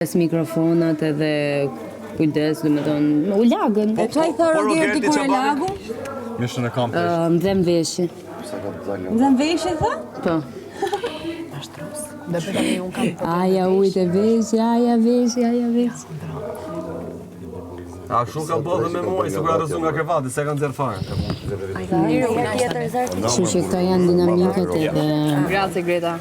Mikrofonat edhe kujdes, domethënë, u lagën. E çaj tha Rogerti kur e lagu? Mishën e kam pesh. Më dhem veshi. Dhe në veshje tha? Po. Dhe për tani unë kam Aja ujtë e veshi, aja veshi. A shumë kam bërë dhe me moj, se kura rëzu nga krevati, se kanë zerë fare. Kështu që këto janë dinamikët edhe... Grazie, Greta.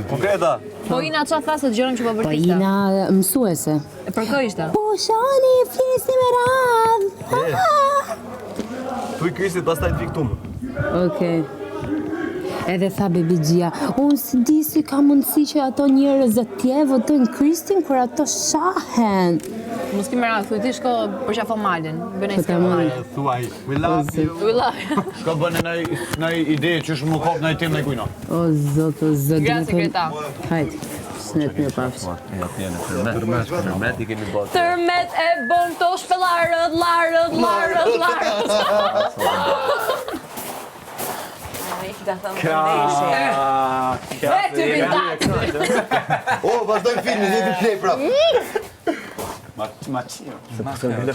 Po Greta? Po Ina qa tha se të gjërën që po Po vërtista? Ina mësuese. E për kë ishte? Po shani, flisni me radhë. Tu i krysit pas taj të viktumë. Okej. Edhe tha bebi Gjia, unë si di si ka mundësi që ato njerëz të tje votojnë Kristin kur ato shahen. Mos ki me radhë, thuj ti shko për qafo malin. Bëne i Po ta mund. Thuaj, we love you. Shko bënë në ide që është më kopë në i tim në i kujna. O zot. Grazie, Greta. Hajde, snet mirë pafsh. Ja tjene, tërmet i kemi botë. Tërmet e bon të shpelarët, larët. E ty vindat. O, vazhdojmë filmin, jemi play prap. Ma qio.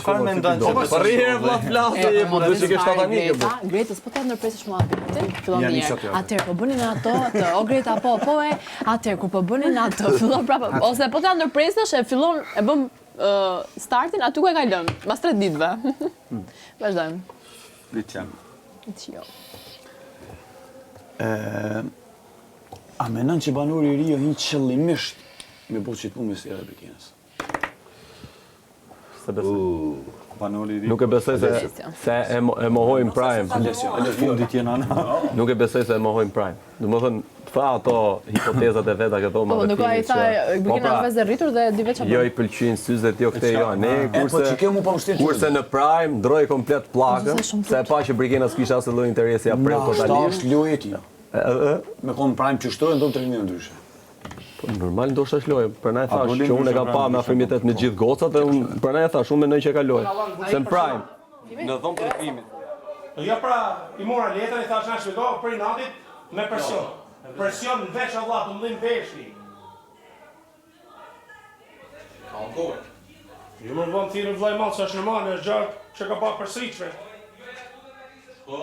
Farë me ndonë që për rriherë vla flasë, po dhe që ke shtatanike, po. Greta, s'po të ndërpresësh mua aty. Fillon Ja, mirë. nisat jo. Atëherë po bënin ato, o Greta po e. Atëherë kur po bënin ato, fillon prapë. Ose po të ndërpresësh e fillon e bëm startin aty ku e ka lënë, pas 3 ditëve. Vazhdojmë. Liqem. Jo. A menon që banori i ri o hinë qëllimisht me bo që të punë me si Rebekinës? Se besoj. Banori i ri... Nuk e besoj se e mohojmë Prime. Alesio, fundi tjena në... Nuk e besoj se e mohojmë Prime. Do më thënë, tha ato hipotezat e veta këto Po, nuk a i tha, Bikina në vezë rritur dhe di veç apo. Jo i pëlqyjnë syzet, jo këte jo. Ne, Po që ke mu pa mështirë kurse në Prime, ndroj komplet plakën, se e pa që Brikina s'kisha asë lloj interesi, ja prem totalisht. është lojë ti. Me konë Prime që shtojnë, ndonë të rinjë ndryshe. Normal ndoshta shloj, prandaj thash që unë e kam pa me afrimitet me gjithë gocat dhe unë prandaj thash unë mendoj që kaloj. Se në Prime. Në dhomë të filmit. Jo pra, i mora letrën i thash na shpjego për natit me presion. Presion në veç Allah, të mllim veshi. Ka kohë. Jo më vëmë thirë vllai mall sa është normal, është gjatë që ka pa përsëritshme. Po.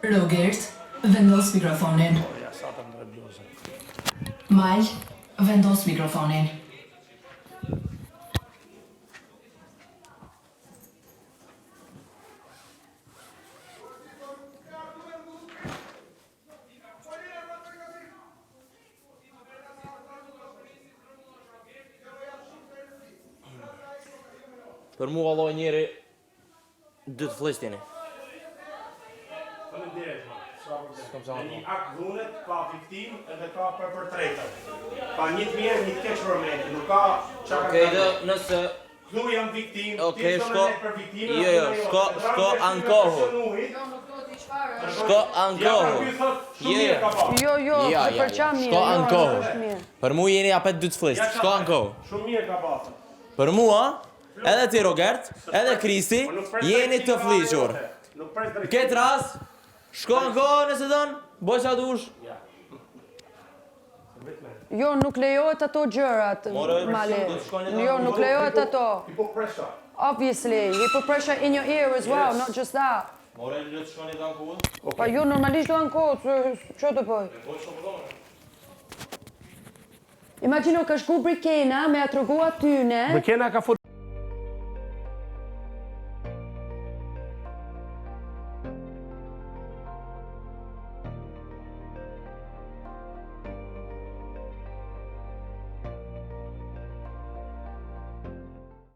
Rogert, vendos mikrofonin. Mal, vendos mikrofonin. Për mua valloj njeri dy të fleshtini. Faleminderit. Një akt dhunet ka viktim edhe ka perpetratër. Ka një të mirë, një të keq momenti, nuk ka çka. Okej, nëse Ktu jam viktim, Okej, ti shko. për viktimën. Jo, shko ankohu. Shko ankohu. Jo, Ja, për qa mirë. shko ankohu. Për mua jeni apet dy të flesht. Shko ankohu. Shumë mirë ka pasur. Për mua, edhe ti Rogert, edhe Kristi, jeni të fliqur. Nuk pres drejt. Këtë rast, shko ankohu nëse don, bëj sa dush. Jo, nuk lejohet ato gjërat, Male. Jo, nuk lejohet ato. People pressure. Obviously, you put pressure in your ear as well, not just that. More le të shkoni të ankohu. Pa jo, normalisht do ankohet, që të bëj? Imagjino ka shku Brikena me atë rrugua tyne. Brikena ka fut